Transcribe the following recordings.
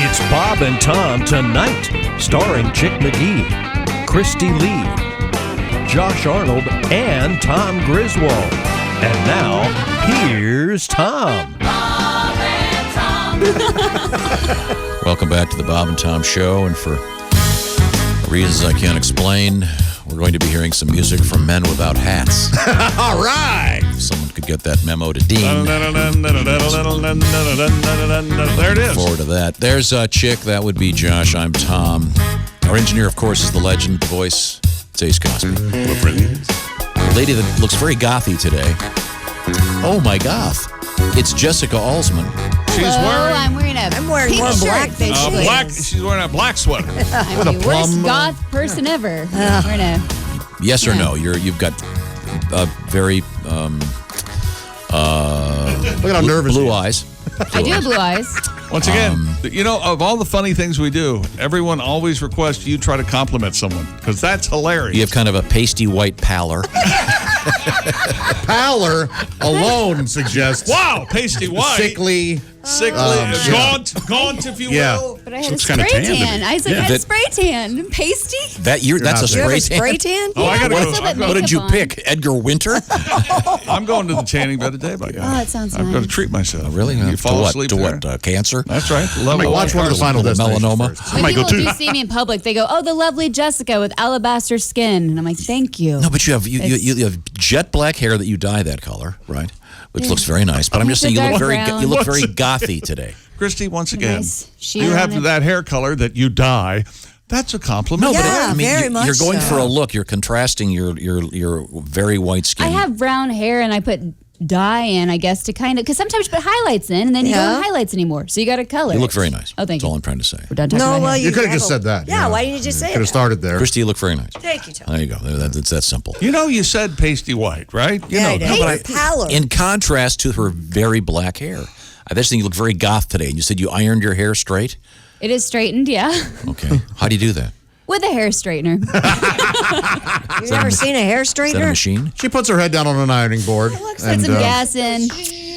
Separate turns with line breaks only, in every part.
It's Bob and Tom Tonight, starring Chick McGee, Christy Lee, Josh Arnold, and Tom Griswold. And now, here's Tom.
Bob and Tom.
Welcome back to the Bob and Tom Show, and for reasons I can't explain, we're going to be hearing some music from Men Without Hats.
All right.
If someone could get that memo to Dean.
There it is.
Forward to that. There's Chick. That would be Josh. I'm Tom. Our engineer, of course, is the legend, the voice. It's Ace Cosby. The lady that looks very gothy today. Oh, my goth. It's Jessica Alsman.
I'm wearing
pink
more
shirt.
black than she
Black.
is.
She's wearing a black sweater.
I'm the worst goth person ever. Wearing a
Yes or no? You've got very
Look
at how nervous blue eyes.
I do have blue eyes.
Once again, of all the funny things we do, everyone always requests you try to compliment someone because that's hilarious.
You have kind of a pasty white pallor.
Pallor alone suggests
pasty white,
sickly,
gaunt, if you will.
But I had a spray tan. I had a spray tan. Pasty?
That's a
You have
spray
a spray
tan?
tan?
I gotta go.
What did you pick? Edgar Winter?
I'm going to the tanning bed today, by God.
Oh, that sounds
I'm
nice.
going to treat myself.
Really?
You fall asleep
to
there?
what? Cancer?
That's right.
Watch one of the Final Destinations
melanoma.
first.
When people do see me in public, they go, "Oh, the lovely Jessica with alabaster skin," and I'm like, "Thank you."
No, but you have jet black hair that you dye that color, right? Which looks very nice. But I'm just saying you look very gothy today.
Christy, once again,
Nice
you have that hair color that you dye. That's a compliment.
No, but
Yeah, very much
you're going
so.
for a look. You're contrasting your very white skin.
I have brown hair, and I put dye in, I guess, to kind of, because sometimes you put highlights in, and then you don't have highlights anymore, so you got to color.
You look very nice.
Oh, thank
That's
you.
all I'm trying to say.
We're done talking about hair.
You could have just said that.
Yeah, why didn't you just say
Could have
it?
started there.
Christy, you look very nice.
Thank you, Tom.
There you go. It's that simple.
You said pasty white, right?
I did.
that.
Pallor.
In contrast to her very black hair. I just think you look very goth today. And you said you ironed your hair straight?
It is straightened, yeah,
Okay. How do you do that?
with a hair straightener.
You've never seen a hair
Is that a
straightener?
machine?
She puts her head down on an ironing board.
Put some gas in,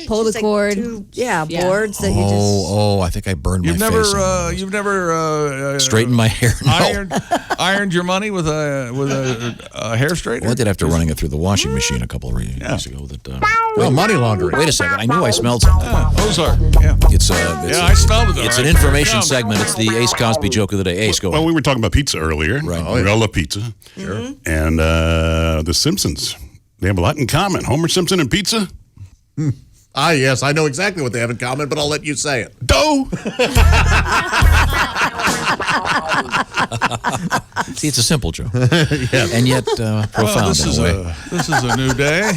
pull the
It's like
cord.
Yeah, boards that you just...
Oh, I think I burned my face.
You've never
straightened my hair. No.
ironed your money with a hair straightener?
Well, I did after running it through the washing machine a couple of years ago.
Money laundering.
Wait a second. I knew I smelled something.
Ozark. Yeah.
I
smelled it.
It's an information segment. It's the Ace Cosby joke of the day. Ace, go
Well,
ahead.
we were talking about pizza earlier.
Right.
We all love pizza.
Sure.
And The Simpsons, they have a lot in common. Homer Simpson and pizza?
Yes, I know exactly what they have in common, but I'll let you say it.
Dough!
See, it's a simple joke. And yet profound
This
in a way.
is a new day.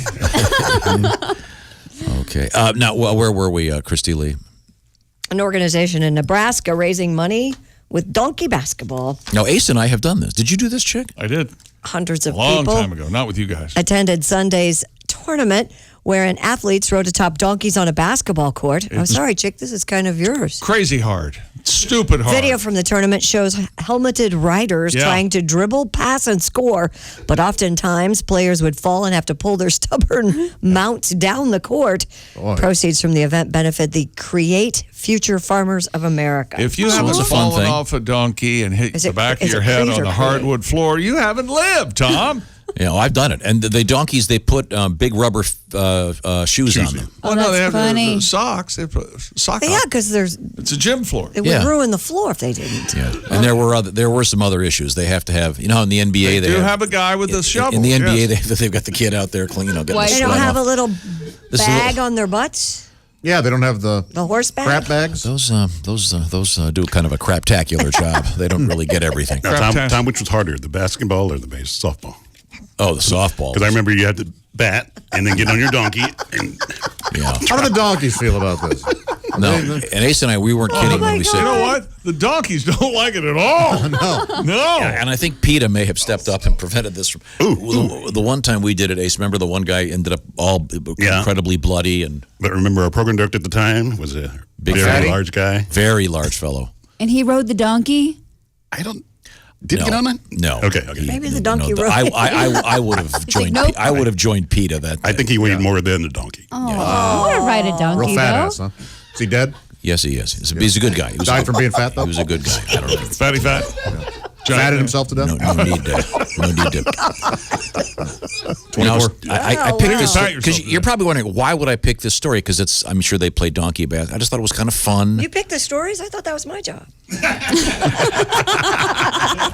Okay. Now, where were we, Christy Lee?
An organization in Nebraska raising money with donkey basketball.
Now, Ace and I have done this. Did you do this, Chick?
I did.
Hundreds of
A long
people
time ago. Not with you guys.
attended Sunday's tournament wherein athletes rode atop donkeys on a basketball court. I'm sorry, Chick, this is kind of yours.
Crazy hard. Stupid hard.
Video from the tournament shows helmeted riders trying to dribble, pass, and score, but oftentimes players would fall and have to pull their stubborn mounts down the court.
Boy.
Proceeds from the event benefit the Create Future Farmers of America.
If you haven't
it's a fun
fallen
thing.
off a donkey and hit
Is
the
it-
back of
is
your
it
head
Create
on
or
the
Create?
hardwood floor, you haven't lived, Tom.
I've done it. And the donkeys, they put big rubber shoes on them.
Well, no, they have
funny.
the socks. They put sock
Yeah,
on.
because
It's a gym floor.
it would ruin the floor if they didn't.
Yeah. And there were some other issues. They have to have, in the NBA,
They do have a guy with a shovel.
In the NBA,
yes.
they've got the kid out there clean, getting
Why
the
They
sweat
don't have a
off.
little
This is
bag on their butts?
Yeah, they don't have the
horse bag?
crap bags.
Those do kind of a craptacular job. They don't really get everything.
Now,
Craptastic.
Tom, which was harder, the basketball or the softball?
Oh, the softball.
Because I remember you had to bat and then get on your donkey. And
Yeah.
How do the donkeys feel about this?
No. And Ace and I, we weren't kidding when we said.
You know what? The donkeys don't like it at all. No.
And I think PETA may have stepped up and prevented this from. The one time we did it, Ace, remember the one guy ended up all incredibly bloody and.
But remember, our program director at the time was a
Big
very
fatty?
large guy.
Very large fellow.
And he rode the donkey?
I don't. Did he get on it?
No.
Okay.
Maybe the donkey rode.
I would have joined.
nope.
I would have joined PETA that day.
I think he weighed more than the donkey.
I want to ride a donkey,
Real fat
though.
ass, huh? Is he dead?
Yes, he is. He's a good guy. He was
Died from being fat, though?
He was a good guy. I don't know.
Fatty fat.
Fatted himself to death?
No need to. No need to. I picked this because you're probably wondering, why would I pick this story? Because I'm sure they play donkey bass. I just thought it was kind of fun.
You picked the stories? I thought that was my job.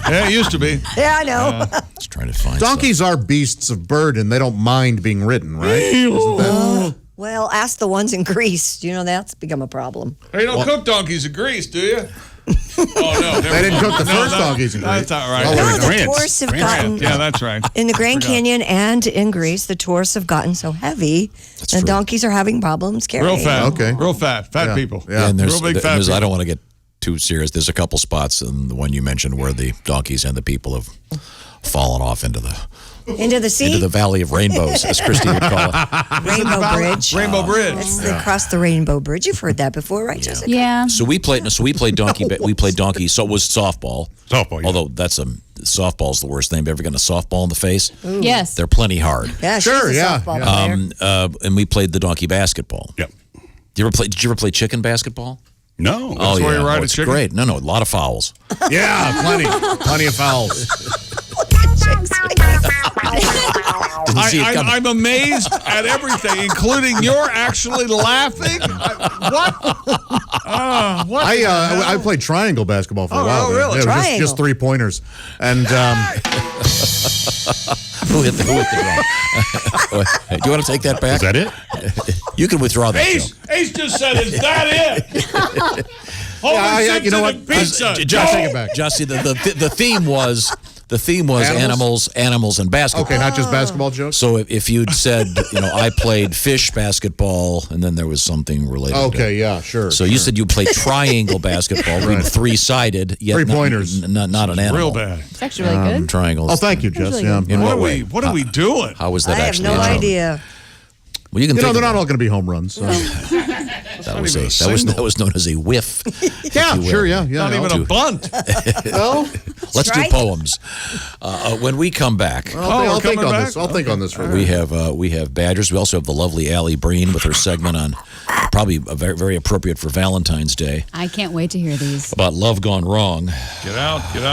Yeah, it used to be.
Yeah, I know.
Just trying to find
Donkeys are beasts of burden. They don't mind being ridden, right? Isn't that-
Well, ask the ones in Greece. You know, that's become a problem.
Hey, you don't cook donkeys in Greece, do you? Oh, no.
They didn't cook the first donkeys in Greece.
That's not right.
Oh,
No,
wait,
the
Grants.
tourists have gotten,
Yeah, that's right.
in the Grand Canyon and in Greece, the tourists have gotten so heavy, and
true.
donkeys are having problems carrying.
Real fat.
Okay.
Real fat. Fat
Yeah.
people.
Yeah.
And
Real big fat
I
people.
don't want to get too serious. There's a couple spots, and the one you mentioned where the donkeys and the people have fallen off into the
Sea?
Valley of Rainbows, as Christy would call it.
Rainbow Bridge.
Rainbow Bridge.
They crossed the Rainbow Bridge. You've heard that before, right, Jessica?
Yeah.
So we played donkey. We played donkey. So it was softball.
Softball, yeah.
Although softball's the worst thing. Ever gotten a softball in the face?
Yes.
They're plenty hard.
Yeah,
Sure,
she's a
yeah,
softball
yeah.
player.
And we played the donkey basketball.
Yep.
Did you ever play chicken basketball?
No.
Oh,
where
yeah.
you ride a
It's
chicken?
great. No, a lot of fouls.
Yeah, plenty of fouls.
Didn't see it coming.
I'm amazed at everything, including you're actually laughing. What? What?
I played triangle basketball for a while.
oh, really?
Yeah, it was
Triangle.
just 3-pointers. And
Who hit the drum? Do you want to take that back?
Is that it?
You can withdraw that.
Ace,
Joe.
Ace just said, "Is that it?" Homer Simpson
you know what?
and pizza.
Josh,
take it back.
Josh, see, the theme was animals, and basketball.
okay, not just basketball jokes.
So if you'd said, I played fish basketball, and then there was something related.
Okay, yeah, sure.
So you said you played triangle basketball, being 3-sided, yet
3-pointers.
not an animal.
Real bad.
It's actually really good.
Triangles.
Oh, thank you, Jess.
really
Yeah.
good.
In
What
what way?
are we doing?
How was
I
that
have
actually?
no
a joke?
idea.
Well, you can
You know,
think
they're
of
not all going to be home runs. So.
that was
even a
that
single.
was known as a whiff.
Yeah,
you will.
sure, yeah.
Not even a bunt.
Well,
Let's do
Strike.
poems. When we come back,
I'll think
coming
on
back?
this. I'll think on this for a
we
minute.
have Badgers. We also have the lovely Allie Breen with her segment on probably very, very appropriate for Valentine's Day
I can't wait to hear these.
about love gone wrong.
Get out. Get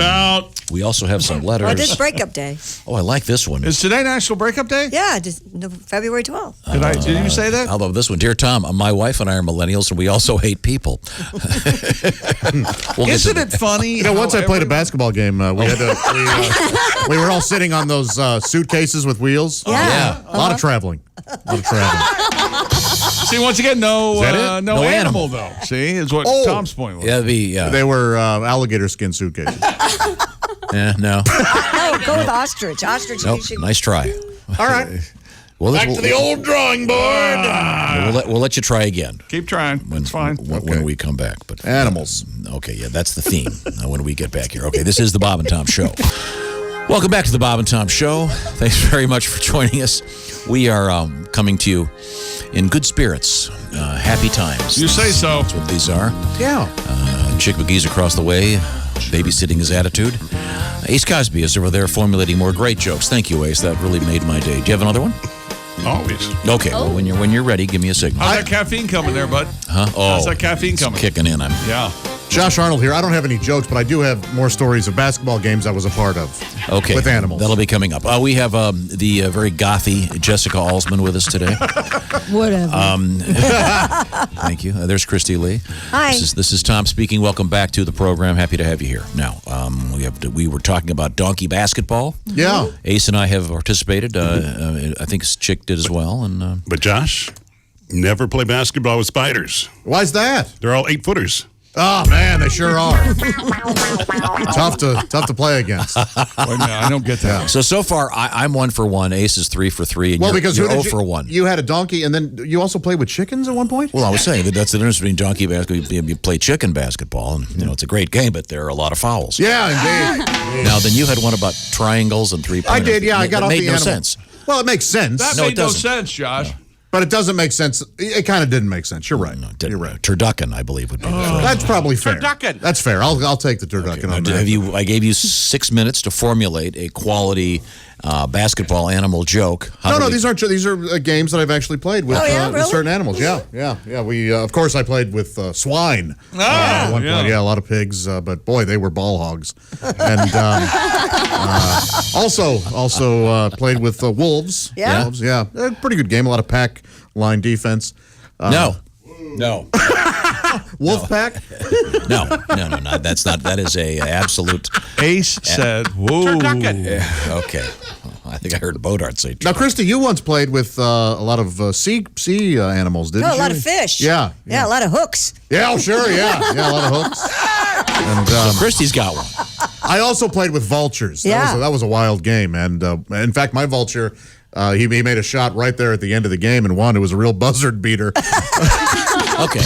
out.
We also have some letters.
Well, this breakup day.
Oh, I like this one.
Is today National Breakup Day?
Yeah, just February 12th.
Did you say that?
How about this one? Dear Tom, my wife and I are millennials, and we also hate people.
Isn't it funny?
You know, once I played a basketball game, we had to. We were all sitting on those suitcases with wheels.
Yeah.
A lot of traveling.
See, once again, no
that it?
no
No
animal, though. See, is what
Oh.
Tom's point was.
Yeah,
They were alligator skin suitcases.
no.
No, go with ostrich. Ostrich.
Nope.
You should-
Nice try.
All right.
We'll,
Back to the old drawing board.
we'll let you try again.
Keep trying. It's fine.
When we come back. But
Animals.
Okay, yeah, that's the theme when we get back here. Okay, this is the Bob and Tom Show. Welcome back to the Bob and Tom Show. Thanks very much for joining us. We are coming to you in good spirits, happy times.
You say so.
That's what these are.
Yeah.
Chick McGee's across the way, babysitting his attitude. Ace Cosby is over there formulating more great jokes. Thank you, Ace. That really made my day. Do you have another one?
Always.
Okay. Well, when you're ready, give me a signal.
How's that caffeine coming there, bud?
Huh? Oh,
How's that caffeine
it's
coming?
kicking in.
Yeah.
Josh Arnold here. I don't have any jokes, but I do have more stories of basketball games I was a part of.
Okay.
With animals.
That'll be coming up. We have the very gothy Jessica Alsman with us today.
Whatever.
Thank you. There's Christy Lee.
Hi.
This is Tom speaking. Welcome back to the program. Happy to have you here. Now, we were talking about donkey basketball.
Yeah.
Ace and I have participated. I think Chick did as well. And
But Josh, never play basketball with spiders.
Why's that?
They're all 8-footers.
Oh man, they sure are. tough to play against.
Wait a minute, I don't get that.
so far, I'm 1 for 1. Ace is 3 for 3. And
Well,
you're,
because
you're
who did
0 for 1.
You had a donkey, and then you also played with chickens at one point.
Well, I was saying that's the difference between donkey basketball. You play chicken basketball, and it's a great game, but there are a lot of fouls.
Yeah, indeed.
Now, then you had one about triangles and 3-pointers.
I did. Yeah, I got
That
off
made
the
no
animal.
sense.
Well, it makes sense.
That
No, it
made no
doesn't.
sense, Josh.
But it doesn't make sense. It kind of didn't make sense. You're right. You're right.
Turducken, I believe, would be the phrase.
That's probably fair.
Turducken.
That's fair. I'll take the turducken on that.
I gave you 6 minutes to formulate a quality basketball animal joke.
No, these aren't. These are games that I've actually played with, with certain animals. Yeah. We, of course, I played with swine. At one point, a lot of pigs, but boy, they were ball hogs. And also played with wolves.
Yeah.
Wolves, yeah. A pretty good game. A lot of pack line defense.
No.
Wolf pack?
No. That's not. That is a absolute.
Ace said, "Whoa."
Okay. I think I heard Bodart say.
Now, Christy, you once played with a lot of sea animals, didn't you?
A lot of fish.
Yeah,
a lot of hooks.
Yeah, sure, yeah, a lot of hooks. And
Christy's got one.
I also played with vultures. That was a wild game, and in fact, my vulture. He made a shot right there at the end of the game and won. It was a real buzzard beater.
Okay.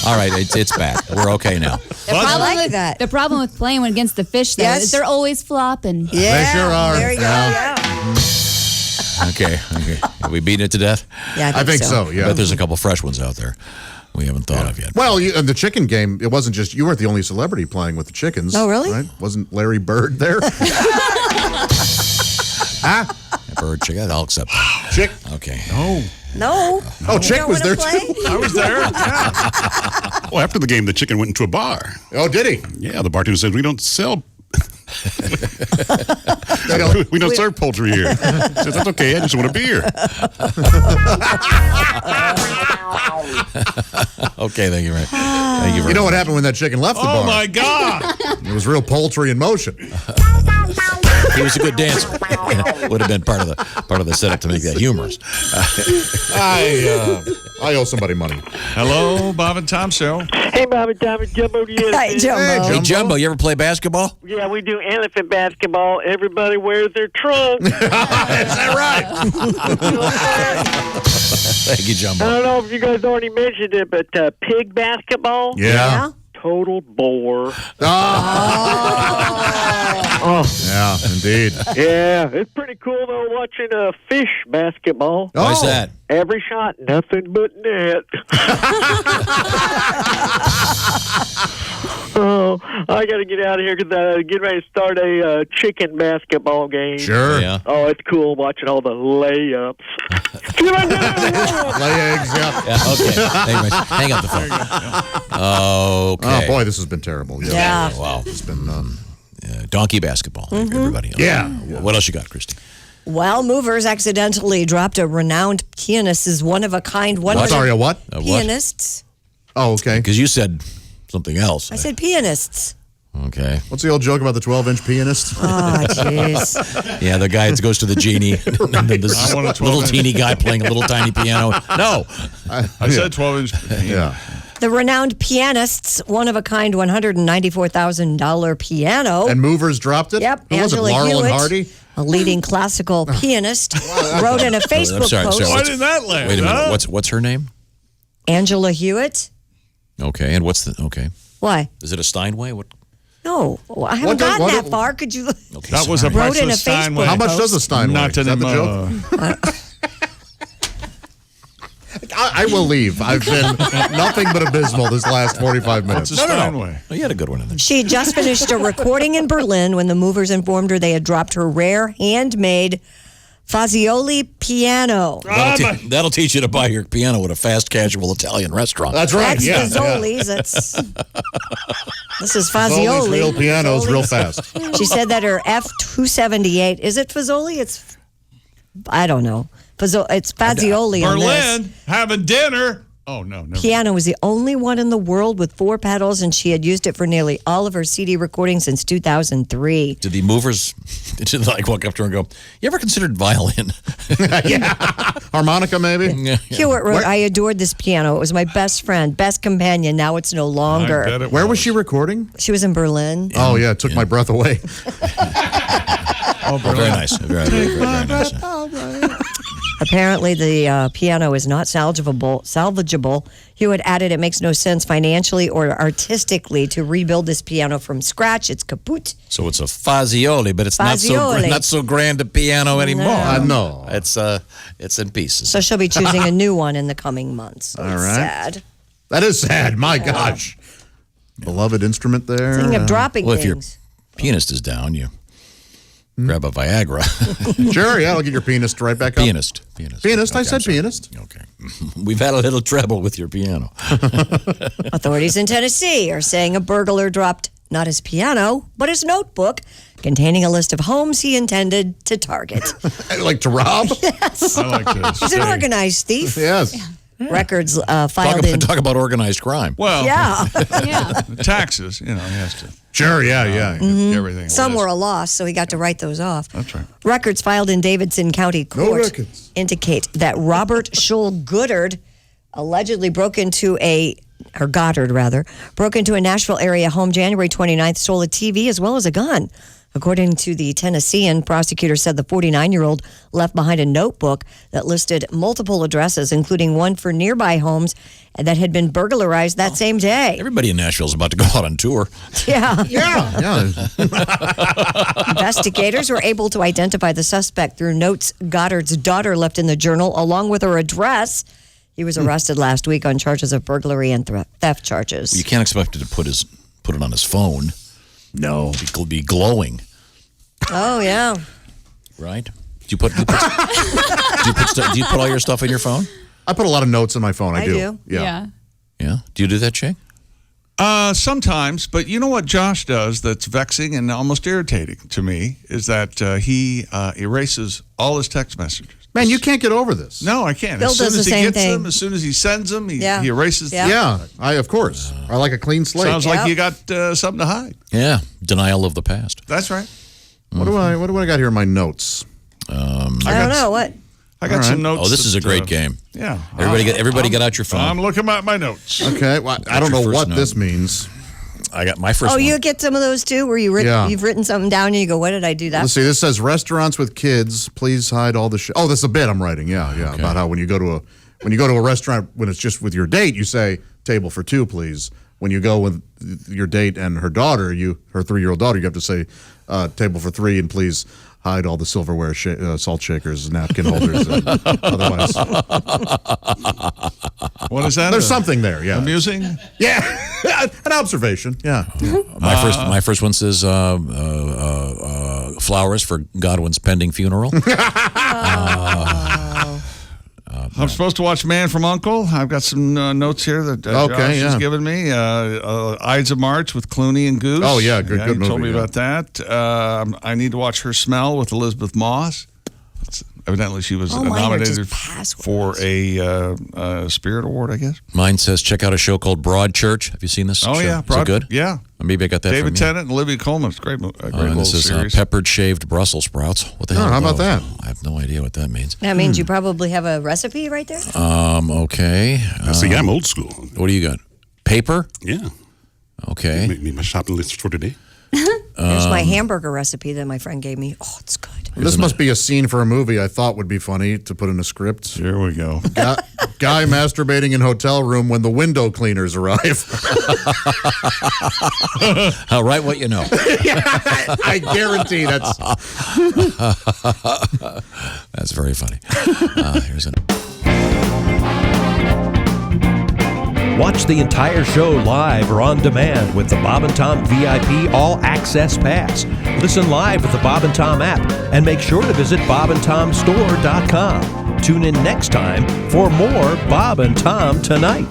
All right. It's back. We're okay now.
The problem with playing against the fish, though, is they're always flopping.
Yeah.
They sure are.
There you go. Yeah.
Okay. Are we beating it to death?
Yeah,
I think so, yeah.
I bet there's a couple fresh ones out there we haven't thought of yet.
Well, the chicken game, it wasn't just, you weren't the only celebrity playing with the chickens.
Oh, really?
Right? Wasn't Larry Bird there?
Bird, chicken, I'll accept that.
Chick?
Okay.
No.
Oh, Chick was there, too?
I was there. Yeah.
Well, after the game, the chicken went into a bar.
Oh, did he?
Yeah, the bartender said, we don't sell...
don't-
we don't serve poultry here. He says, that's okay, I just want a beer.
Okay, thank you, Ray. Thank you very
You know what
much.
happened when that chicken left the bar?
Oh my God.
It was real poultry in motion.
He was a good dancer. Would have been part of the setup to make that humorous.
I owe somebody money.
Hello, Bob and Tom Show.
Hey, Bob and Tom and Jumbo.
Hi, Jumbo.
Hey, Jumbo, you ever play basketball?
Yeah, we do elephant basketball. Everybody wears their trunks.
Is that right?
Thank you, Jumbo.
I don't know if you guys already mentioned it, but pig basketball,
Yeah.
total bore.
Yeah, indeed.
Yeah, it's pretty cool, though, watching fish basketball.
Why's that?
Every shot, nothing but net. Oh, I got to get out of here because I'm getting ready to start a chicken basketball game.
Sure.
Yeah.
Oh, it's cool watching all the layups.
Lay eggs, yeah.
Yeah, okay. Thank you very much. Hang up the phone. Okay.
Oh, boy, this has been terrible.
Yeah.
Wow.
It's been...
Donkey basketball. Everybody.
Yeah.
What else you got, Christy?
Well, movers accidentally dropped a renowned pianist's one-of-a-kind...
Sorry, a what?
Pianists.
Oh, okay.
Because you said something else.
I said pianists.
Okay.
What's the old joke about the 12-inch pianist?
Oh, jeez.
Yeah, the guy goes to the genie. And then this
I want a
little
12-inch.
teeny guy playing a little tiny piano. No.
I said 12-inch.
Yeah.
The renowned pianist's one-of-a-kind $194,000 piano.
And movers dropped it?
Yep,
Who was it,
Angela
Laurel
Hewitt,
and Hardy?
a leading classical pianist, wrote in a Facebook
sorry,
post.
sorry.
Why didn't that land?
Wait a minute.
huh?
What's her name?
Angela Hewitt.
Okay. And what's the okay?
Why?
Is it a Steinway? What?
No, I haven't gotten
what-
that far. Could you?
Okay,
That was a
sorry.
Wrote in a
priceless Steinway.
Facebook
How much does a Steinway?
Not
Is that the joke? I will leave. I've been nothing but abysmal this last 45 minutes.
What's a Steinway?
Oh, you had a good one in there.
She had just finished a recording in Berlin when the movers informed her they had dropped her rare handmade Fazioli piano.
That'll teach you to buy your piano at a fast casual Italian restaurant.
That's right.
That's
Yeah.
Fazzoli's. This is
Fazoli's
Fazioli.
real pianos, real fast.
She said that her F278, is it Fazzoli? It's, I don't know. It's Fazioli on this.
Berlin having dinner. Oh, no. Never.
Piano was the only one in the world with 4 pedals, and she had used it for nearly all of her CD recordings since 2003.
Did the movers did like walk up to her and go, "You ever considered violin?"
Harmonica, maybe?
Yeah.
Hewitt wrote, I adored this piano. It was my best friend, best companion. Now it's no
I
longer.
bet it
Where was she recording?
She was in Berlin.
Oh, yeah. It took my breath away.
Oh, very nice. Very nice.
Apparently, the piano is not salvageable. Hewitt added, it makes no sense financially or artistically to rebuild this piano from scratch. It's kaput.
So it's a Fazioli, but it's
Fazioli.
not so grand a piano anymore.
No.
It's in pieces.
So she'll be choosing a new one in the coming months. So
All
it's
right.
sad.
That is sad. My gosh. Beloved instrument there.
Thinking of dropping
Well, if your
things.
pianist is down, you Grab a Viagra.
Sure, yeah, I'll get your pianist right back up.
Pianist.
Pianist,
Okay,
I said
I'm sorry.
pianist.
Okay. We've had a little trouble with your piano.
Authorities in Tennessee are saying a burglar dropped not his piano, but his notebook containing a list of homes he intended to target.
Like to rob?
Yes.
I like this.
He's an organized thief.
Yes.
Records filed in.
Talk about organized crime.
Well,
Yeah.
Yeah.
taxes, he has to.
Sure, yeah.
Get everything.
Some
list.
were a loss, so he got to write those off.
That's right.
Records filed in Davidson County
No
Court
records.
indicate that Robert Schull Goddard allegedly broke into a Nashville area home January 29th, stole a TV as well as a gun. According to the Tennessean, prosecutors said the 49-year-old left behind a notebook that listed multiple addresses, including one for nearby homes that had been burglarized that same day.
Everybody in Nashville is about to go out on tour.
Yeah.
Yeah.
Investigators were able to identify the suspect through notes Goddard's daughter left in the journal, along with her address. He was arrested last week on charges of burglary and theft charges.
You can't expect him to put it on his phone.
No.
It'll be glowing,
Oh, yeah.
right? Do you put all your stuff in your phone?
I put a lot of notes in my phone. I
I
do.
do.
Yeah.
Yeah. Do you do that, Chick?
Sometimes, but you know what Josh does that's vexing and almost irritating to me is that he erases all his text messages.
Man, you can't get over this.
No, I can't.
Bill
As soon
does
as
the
he
same
gets
thing.
them, as soon as he sends them, he
Yeah.
erases
Yeah.
them.
Yeah, of course. I like a clean slate.
Sounds like
Yep.
you got something to hide.
Yeah. Denial of the past.
That's right.
What do I got here in my notes?
I don't know. What?
I got
All
some
right.
notes.
Oh, this is a
that,
great game.
Yeah.
Everybody get out your phone.
I'm looking at my notes.
Okay, well, I don't
your
know
first
what
note?
this means.
I got my first
Oh,
one.
you get some of those too, where
Yeah.
you've written something down and you go, "What did I do that?"
Let's see. This says restaurants with kids. Please hide all the shit. Oh, this is a bit I'm writing. Yeah. About how when you go to a restaurant when it's just with your date, you say table for two, please. When you go with your date and her daughter, her 3-year-old daughter, you have to say table for three and please hide all the silverware, salt shakers, napkin holders, and otherwise.
What is that?
There's something there. Yeah.
Amusing?
Yeah. An observation. Yeah.
My first one says flowers for Godwin's pending funeral.
I'm supposed to watch Man from U.N.C.L.E. I've got some notes here that Josh has given me. Ides of March with Clooney and Goose.
Oh, yeah, good
He
movie,
told me
yeah.
about that. I need to watch Her Smell with Elizabeth Moss. Evidently, she was
mine are
nominated
just passwords.
for a Spirit Award, I guess.
Mine says check out a show called Broadchurch. Have you seen this?
Oh,
show?
yeah.
Is it good?
Yeah.
Maybe I got that
David
from you.
Tennant and Olivia Colman. It's a great
And
little
this is
series.
peppered shaved Brussels sprouts. What the hell?
how
are
about
those?
that?
I have no idea what that means.
That means you probably have a recipe right there.
Okay.
See, I'm old school.
What do you got? Paper?
Yeah.
Okay.
Make my shopping list for today.
There's my hamburger recipe that my friend gave me. Oh, it's good.
This must be a scene for a movie I thought would be funny to put in a script.
Here we go.
Guy masturbating in hotel room when the window cleaners arrive.
I'll write what you know.
I guarantee that's.
That's very funny. Here's an.
Watch the entire show live or on demand with the Bob and Tom VIP All Access Pass. Listen live with the Bob and Tom app and make sure to visit bobandtomstore.com. Tune in next time for more Bob and Tom Tonight.